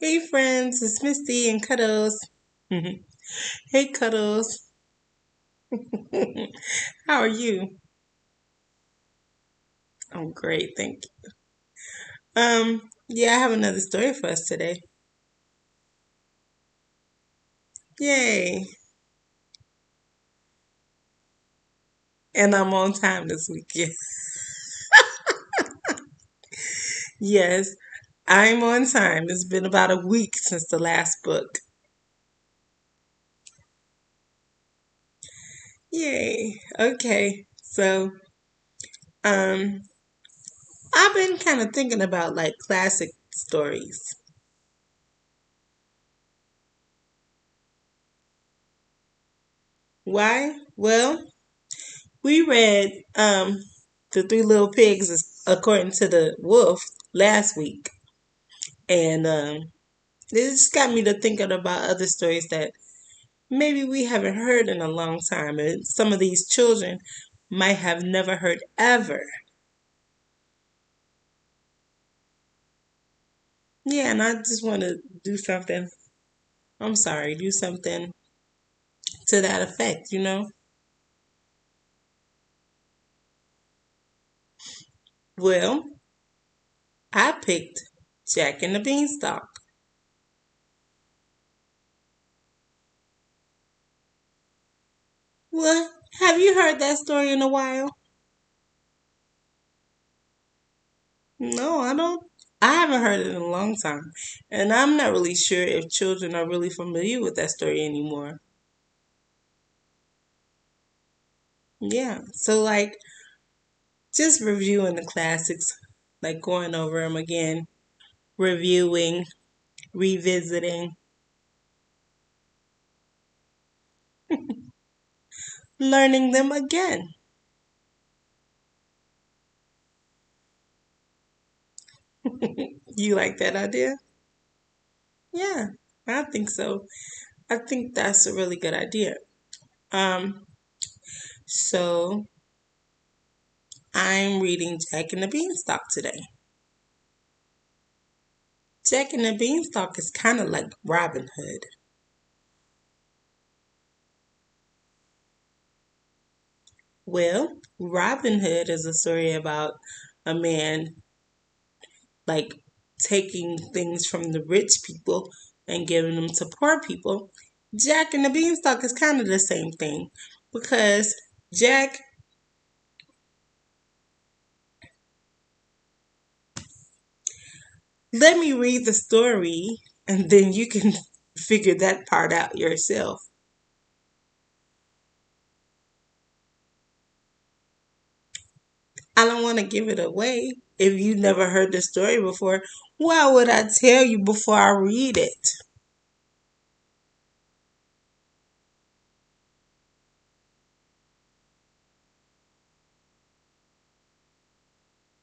Hey friends, it's Misty and Cuddles. Hey Cuddles, how are you? I'm great, thank you. Yeah, I have another story for us today. Yay! And I'm on time this week. Yes, I'm on time. It's been about a week since the last book. Yay! Okay, so um, I've been kind of thinking about like classic stories. Why? Well, we read the Three Little Pigs according to the wolf last week, and this got me to thinking about other stories that maybe we haven't heard in a long time, and some of these children might have never heard ever. Yeah, and I just want to do something. I'm sorry, do something to that effect, you know? Well, I picked Jack and the Beanstalk. What? Have you heard that story in a while? No, I don't. I haven't heard it in a long time. And I'm not really sure if children are really familiar with that story anymore. Yeah. So, like, just reviewing the classics, like going over them again, reviewing, revisiting, learning them again. You like that idea? Yeah, I think so. I think that's a really good idea. Um, so I'm reading Jack and the Beanstalk today. Jack and the Beanstalk is kind of like Robin Hood. Well, Robin Hood is a story about a man like taking things from the rich people and giving them to poor people. Jack and the Beanstalk is kind of the same thing because Jack, let me read the story and then you can figure that part out yourself. I don't want to give it away. If you never heard the story before, why would I tell you before I read it?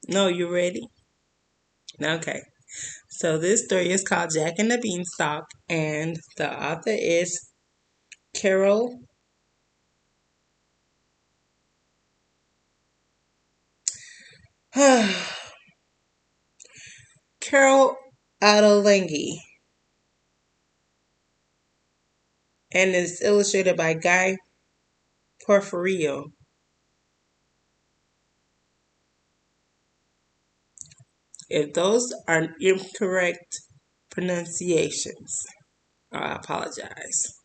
No, you ready? Okay. So this story is called Jack and the Beanstalk, and the author is Carol. Carol Ottolenghi, and is illustrated by Guy Porfirio. If those are incorrect pronunciations, I apologize.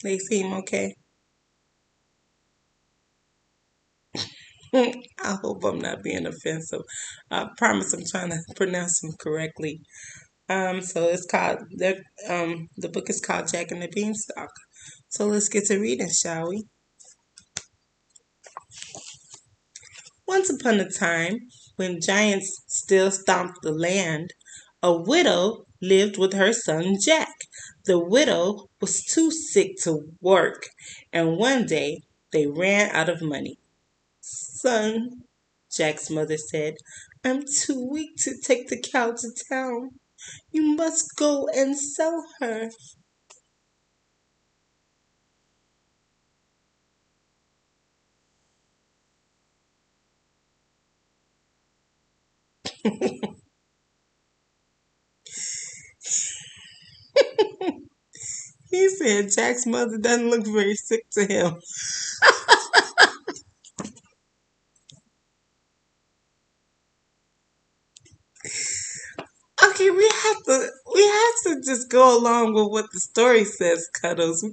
They seem okay. I hope I'm not being offensive. I promise I'm trying to pronounce them correctly. So it's called the book is called Jack and the Beanstalk. So let's get to reading, shall we? Once upon a time, when giants still stomped the land, a widow lived with her son Jack. The widow was too sick to work, and one day they ran out of money. Son, Jack's mother said, I'm too weak to take the cow to town. You must go and sell her. He said Jack's mother doesn't look very sick to him. Okay, we have to just go along with what the story says, Cuddles.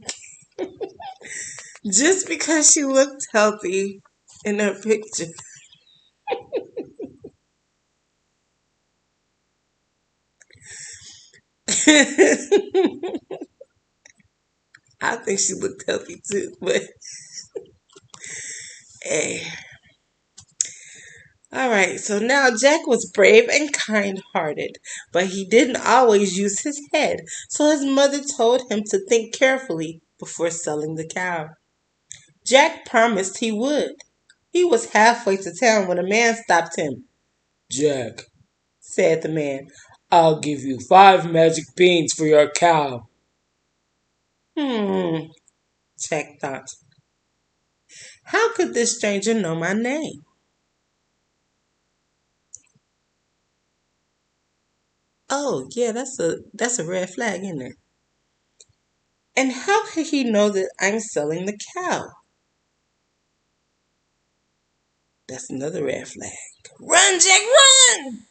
Just because she looked healthy in her picture. I think she looked healthy too, but hey. All right, so now Jack was brave and kind hearted, but he didn't always use his head, so his mother told him to think carefully before selling the cow. Jack promised he would. He was halfway to town when a man stopped him. Jack, said the man, I'll give you 5 magic beans for your cow. Hmm, Jack thought. How could this stranger know my name? Oh, yeah, that's a red flag, isn't it? And how could he know that I'm selling the cow? That's another red flag. Run, Jack, run!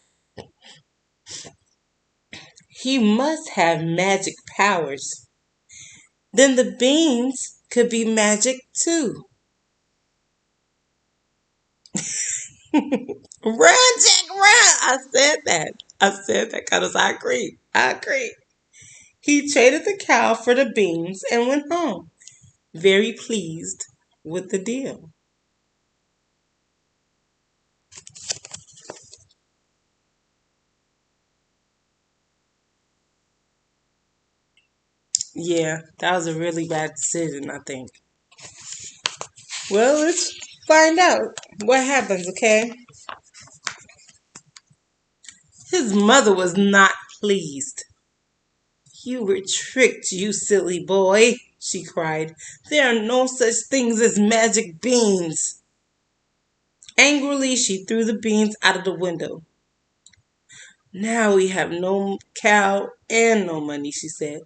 He must have magic powers. Then the beans could be magic too. Run, Jack, run! I said that because I agree. I agree. He traded the cow for the beans and went home, very pleased with the deal. Yeah, that was a really bad decision, I think. Well, let's find out what happens, okay? His mother was not pleased. You were tricked, you silly boy, she cried. There are no such things as magic beans. Angrily, she threw the beans out of the window. Now we have no cow and no money, she said.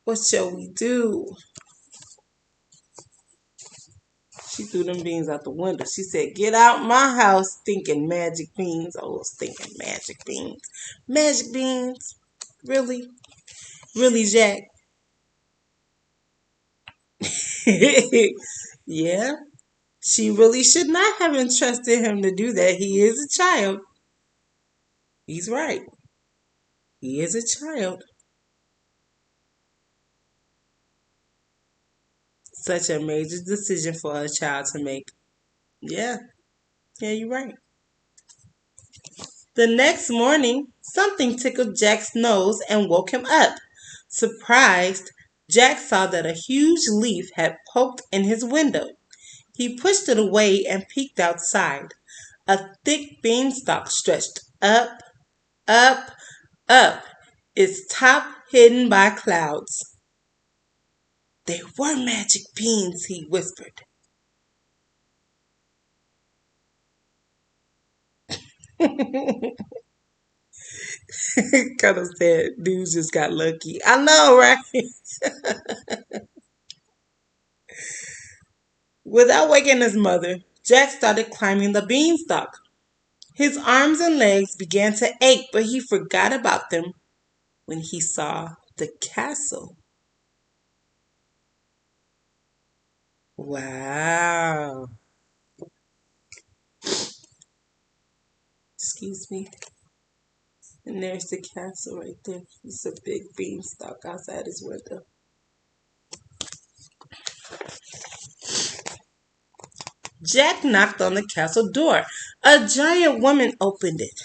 What shall we do? She threw them beans out the window. She said, Get out my house, stinking magic beans. Oh, stinking magic beans. Magic beans? Really? Really, Jack? Yeah, she really should not have entrusted him to do that. He is a child. He's right. He is a child. Such a major decision for a child to make. Yeah, yeah, you're right. The next morning, something tickled Jack's nose and woke him up. Surprised, Jack saw that a huge leaf had poked in his window. He pushed it away and peeked outside. A thick beanstalk stretched up, up, up, its top hidden by clouds. They were magic beans, he whispered. Cuddle said, dudes just got lucky. I know, right? Without waking his mother, Jack started climbing the beanstalk. His arms and legs began to ache, but he forgot about them when he saw the castle. Wow. Excuse me. And there's the castle right there. It's a big beanstalk outside his window. Jack knocked on the castle door. A giant woman opened it.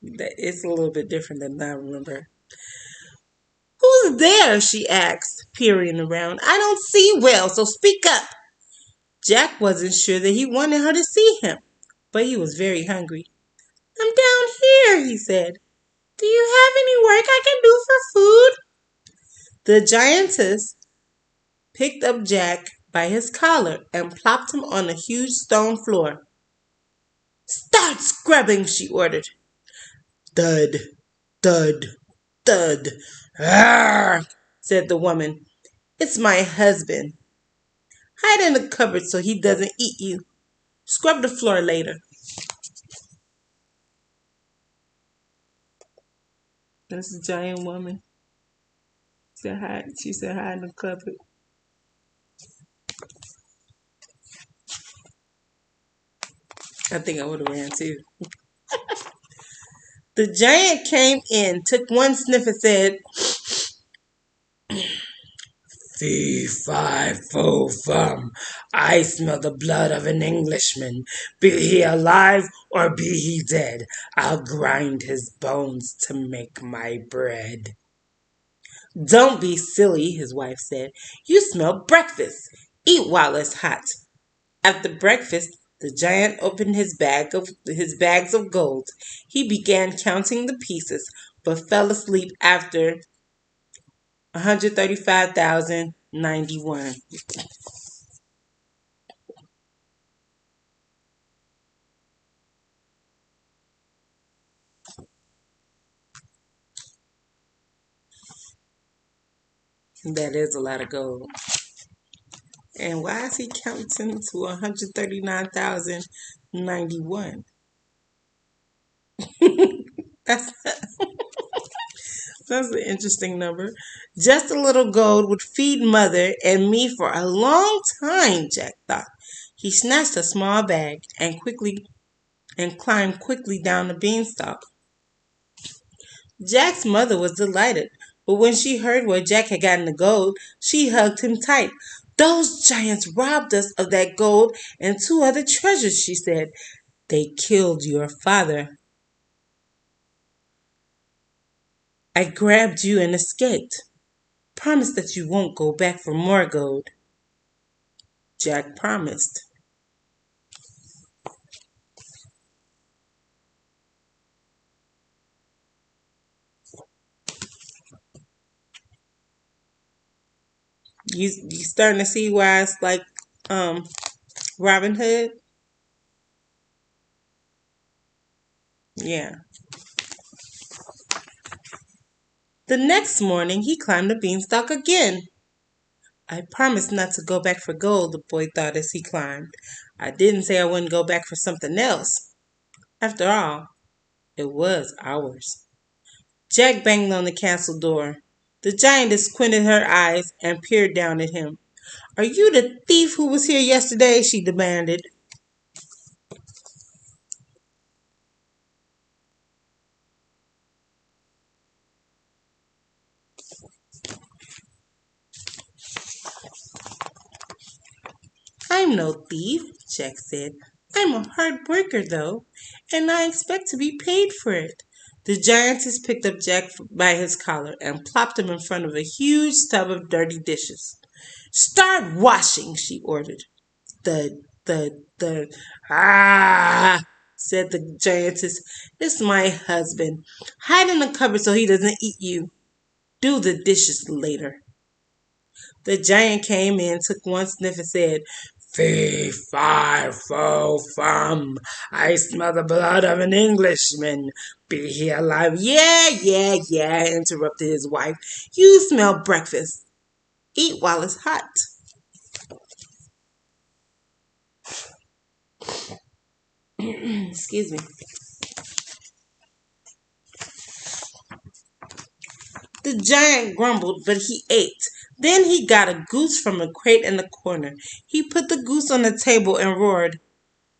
It's a little bit different than I remember. Who's there? She asked, peering around. I don't see well, so speak up. Jack wasn't sure that he wanted her to see him, but he was very hungry. I'm down here, he said. Do you have any work I can do for food? The giantess picked up Jack by his collar and plopped him on a huge stone floor. "Start scrubbing," she ordered. Thud, thud, thud. "Arr!" said the woman. "It's my husband. Hide in the cupboard so he doesn't eat you. Scrub the floor later." That's a giant woman. She said hide in the cupboard. I think I would have ran too. The giant came in, took one sniff and said, "Fee, fi, fo, fum. I smell the blood of an Englishman. Be he alive or be he dead, I'll grind his bones to make my bread." "Don't be silly," his wife said. "You smell breakfast. Eat while it's hot." After breakfast, the giant opened his bags of gold. He began counting the pieces, but fell asleep after 135,091. That is a lot of gold. And why is he counting to 139,091? That's That's an interesting number. Just a little gold would feed Mother and me for a long time, Jack thought. He snatched a small bag and climbed quickly down the beanstalk. Jack's mother was delighted, but when she heard where Jack had gotten the gold, she hugged him tight. "Those giants robbed us of that gold and two other treasures," she said. "They killed your father. I grabbed you and escaped. Promise that you won't go back for more gold." Jack promised. You starting to see why it's like um Robin Hood? Yeah. The next morning he climbed the beanstalk again. "I promised not to go back for gold," the boy thought as he climbed. "I didn't say I wouldn't go back for something else. After all, it was ours." Jack banged on the castle door. The giantess squinted her eyes and peered down at him. "Are you the thief who was here yesterday?" she demanded. "I'm no thief," Jack said. "I'm a hard worker, though, and I expect to be paid for it." The giantess picked up Jack by his collar and plopped him in front of a huge tub of dirty dishes. "Start washing," she ordered. "Thud, thud, thud." "Ah!" said the giantess. "It's my husband. Hide in the cupboard so he doesn't eat you. Do the dishes later." The giant came in, took one sniff, and said, "Fee, fi, fo, fum. I smell the blood of an Englishman. Be he alive?" "Yeah, yeah, yeah," interrupted his wife. "You smell breakfast. Eat while it's hot." Excuse me. The giant grumbled, but he ate. Then he got a goose from a crate in the corner. He put the goose on the table and roared,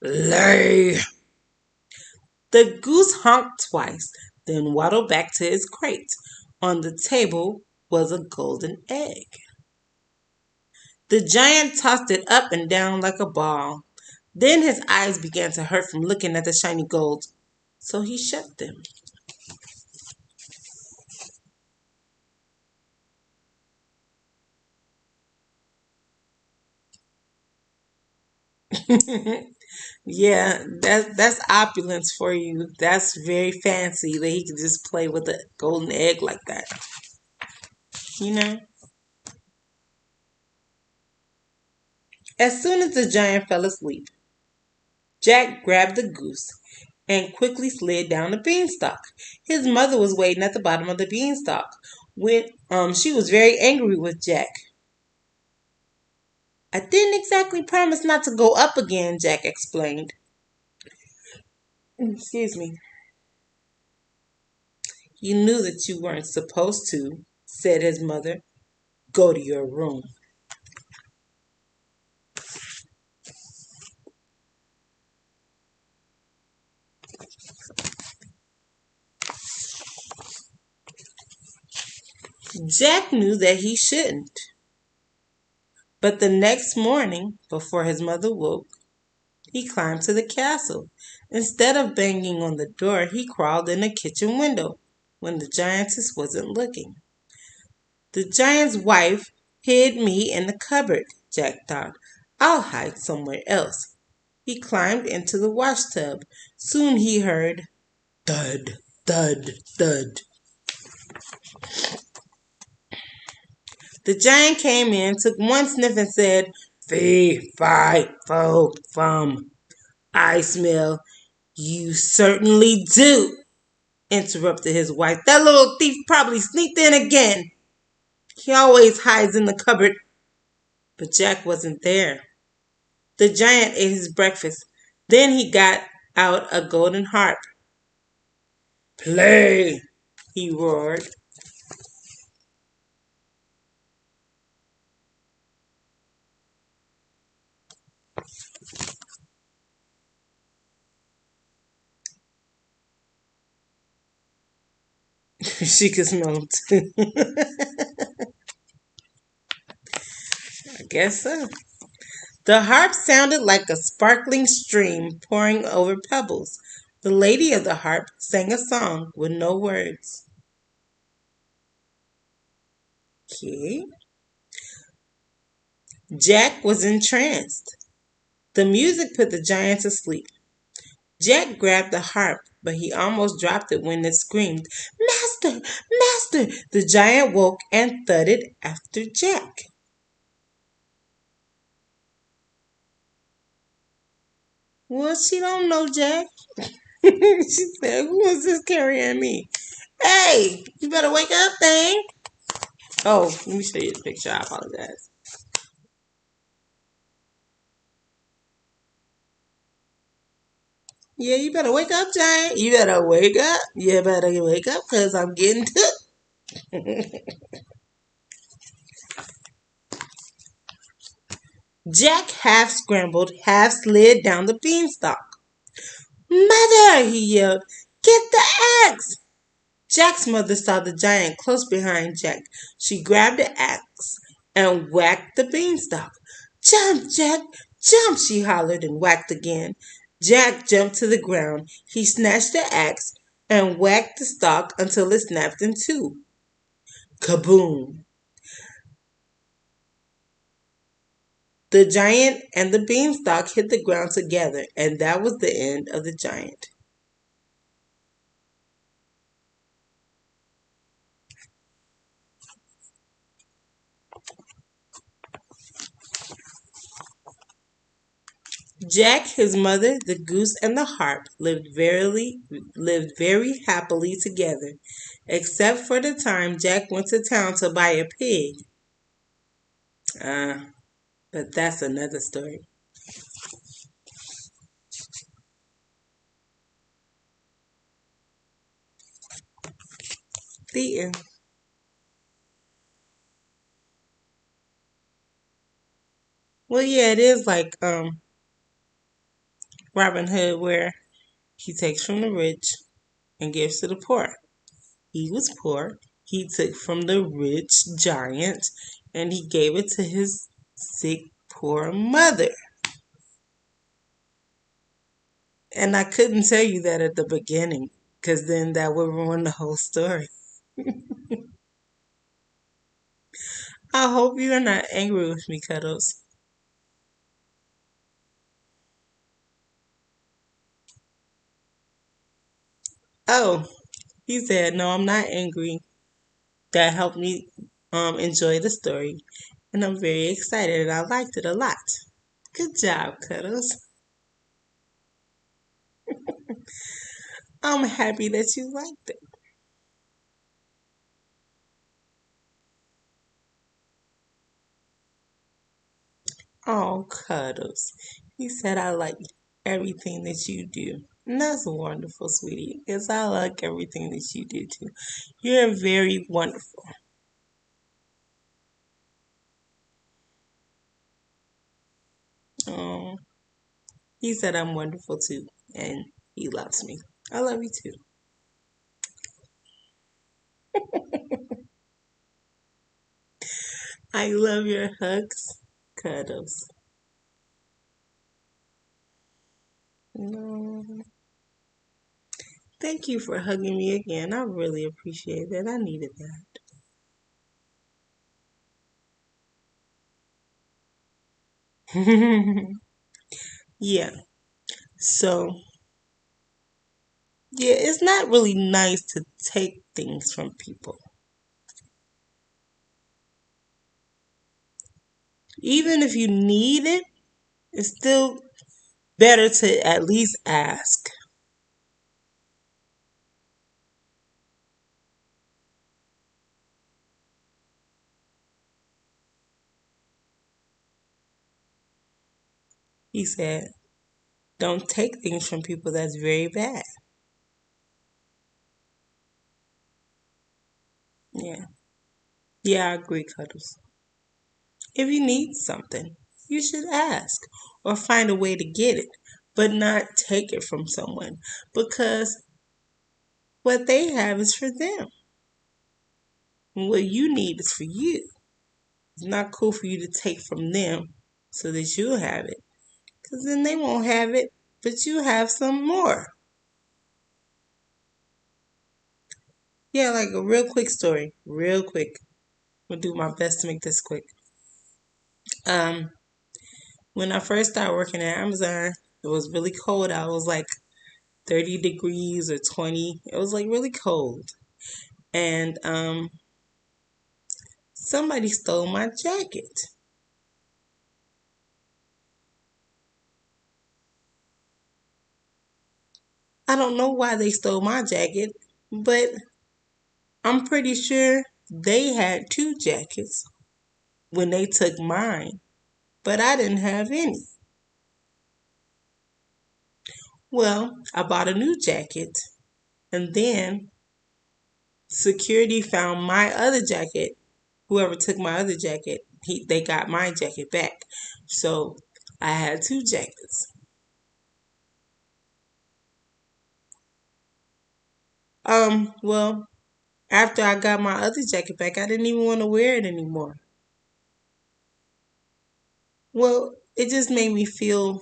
"Lay!" The goose honked twice, then waddled back to his crate. On the table was a golden egg. The giant tossed it up and down like a ball. Then his eyes began to hurt from looking at the shiny gold, so he shut them. Yeah, that's opulence for you. That's very fancy that he could just play with a golden egg like that. You know? As soon as the giant fell asleep, Jack grabbed the goose and quickly slid down the beanstalk. His mother was waiting at the bottom of the beanstalk. When she was very angry with Jack. I didn't exactly promise not to go up again, Jack explained. Excuse me. You knew that you weren't supposed to, said his mother. Go to your room. Jack knew that he shouldn't. But the next morning, before his mother woke, he climbed to the castle. Instead of banging on the door, he crawled in the kitchen window when the giantess wasn't looking. The giant's wife hid me in the cupboard, Jack thought. I'll hide somewhere else. He climbed into the washtub. Soon he heard thud, thud, thud. The giant came in, took one sniff, and said, Fee, fi, fo, fum. I smell. You certainly do, interrupted his wife. That little thief probably sneaked in again. He always hides in the cupboard. But Jack wasn't there. The giant ate his breakfast. Then he got out a golden harp. Play, he roared. She could smell him too. I guess so. The harp sounded like a sparkling stream pouring over pebbles. The lady of the harp sang a song with no words. Okay. Jack was entranced. The music put the giant to sleep. Jack grabbed the harp, but he almost dropped it when it screamed, Master! Master! The giant woke and thudded after Jack. Well, she don't know Jack. She said, who is this carrying me? Hey, you better wake up, thing. Oh, let me show you the picture. I apologize. Yeah, you better wake up, giant. You better wake up. You better wake up because I'm getting took. Jack half scrambled, half slid down the beanstalk. Mother, he yelled, get the axe! Jack's mother saw the giant close behind Jack. She grabbed the axe and whacked the beanstalk. Jump, Jack, jump, she hollered and whacked again. Jack jumped to the ground. He snatched the axe and whacked the stalk until it snapped in two. Kaboom! The giant and the beanstalk hit the ground together, and that was the end of the giant. Jack, his mother, the goose, and the harp lived very happily together, except for the time Jack went to town to buy a pig. Uh, but that's another story. The end. Well, yeah, it is like Robin Hood, where he takes from the rich and gives to the poor. He was poor. He took from the rich giant and he gave it to his sick, poor mother. And I couldn't tell you that at the beginning because then that would ruin the whole story. I hope you're not angry with me, Cuddles. Oh, he said, no, I'm not angry. That helped me enjoy the story. And I'm very excited and I liked it a lot. Good job, Cuddles. I'm happy that you liked it. Oh, Cuddles. He said I like everything that you do. And that's wonderful, sweetie, because I like everything that you do too. You're very wonderful. Oh, he said I'm wonderful too, and he loves me. I love you too. I love your hugs, Cuddles. No, thank you for hugging me again. I really appreciate that. I needed that. Yeah. So, yeah, it's not really nice to take things from people. Even if you need it, it's still better to at least ask. He said, don't take things from people. That's very bad. Yeah. Yeah, I agree, Cuddles. If you need something, you should ask or find a way to get it, but not take it from someone because what they have is for them. And what you need is for you. It's not cool for you to take from them so that you'll have it because then they won't have it, but you have some more. Yeah, like a real quick story. Real quick. I'm gonna do my best to make this quick. Um, when I first started working at Amazon, it was really cold out. It was like 30 degrees or 20. It was like really cold. And somebody stole my jacket. I don't know why they stole my jacket, but I'm pretty sure they had two jackets when they took mine, but I didn't have any. Well, I bought a new jacket, and then security found my other jacket. Whoever took my other jacket, they got my jacket back. So I had two jackets. Well, after I got my other jacket back, I didn't even want to wear it anymore. Well, it just made me feel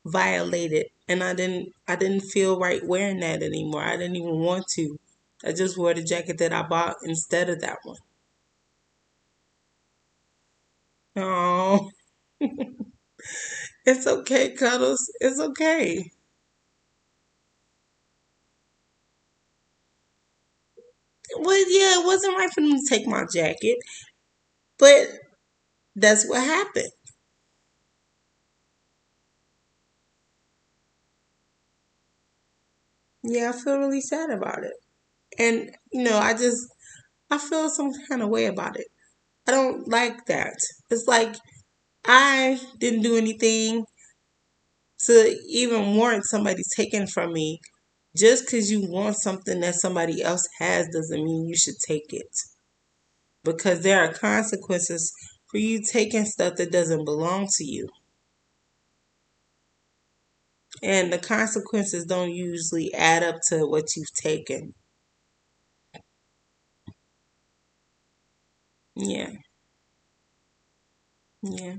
violated, and I didn't feel right wearing that anymore. I didn't even want to. I just wore the jacket that I bought instead of that one. Oh, it's okay, Cuddles. It's okay. Well, yeah, it wasn't right for them to take my jacket, but that's what happened. Yeah, I feel really sad about it. And, I feel some kind of way about it. I don't like that. It's like I didn't do anything to even warrant somebody taking from me. Just because you want something that somebody else has doesn't mean you should take it. Because there are consequences for you taking stuff that doesn't belong to you. And the consequences don't usually add up to what you've taken. Yeah, yeah.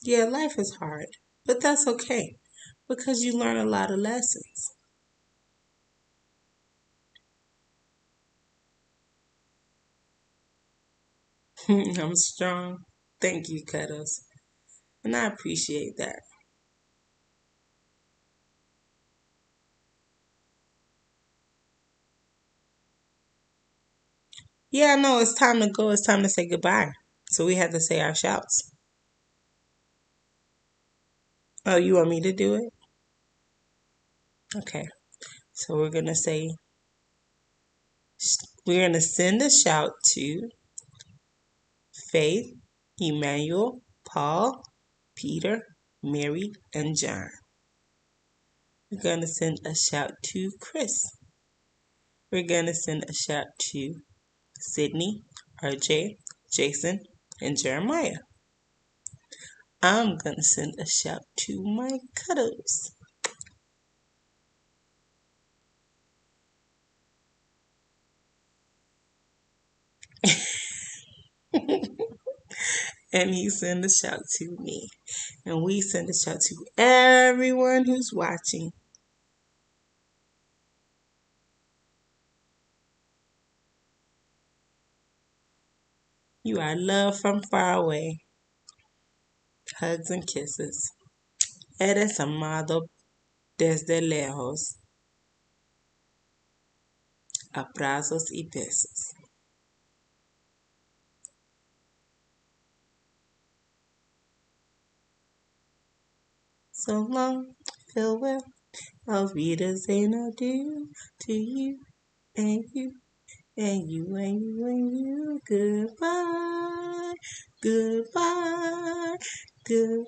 Yeah, life is hard. But that's okay. Because you learn a lot of lessons. I'm strong. Thank you, Cuddles. And I appreciate that. Yeah, no, it's time to go. It's time to say goodbye. So we have to say our shouts. Oh, you want me to do it? Okay. So we're gonna send a shout to Faith, Emmanuel, Paul, Peter, Mary, and John. We're gonna send a shout to Chris. We're gonna send a shout to Sydney, RJ, Jason, and Jeremiah. I'm gonna send a shout to my cuddles. And he send a shout to me. And we send a shout to everyone who's watching. You are loved from far away. Hugs and kisses. Eres amado desde lejos. Abrazos y besos. So long, farewell. Auf Wiedersehen, adieu to you and you and you and you and you. Goodbye, goodbye, goodbye,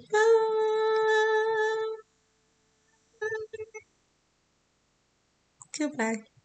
goodbye.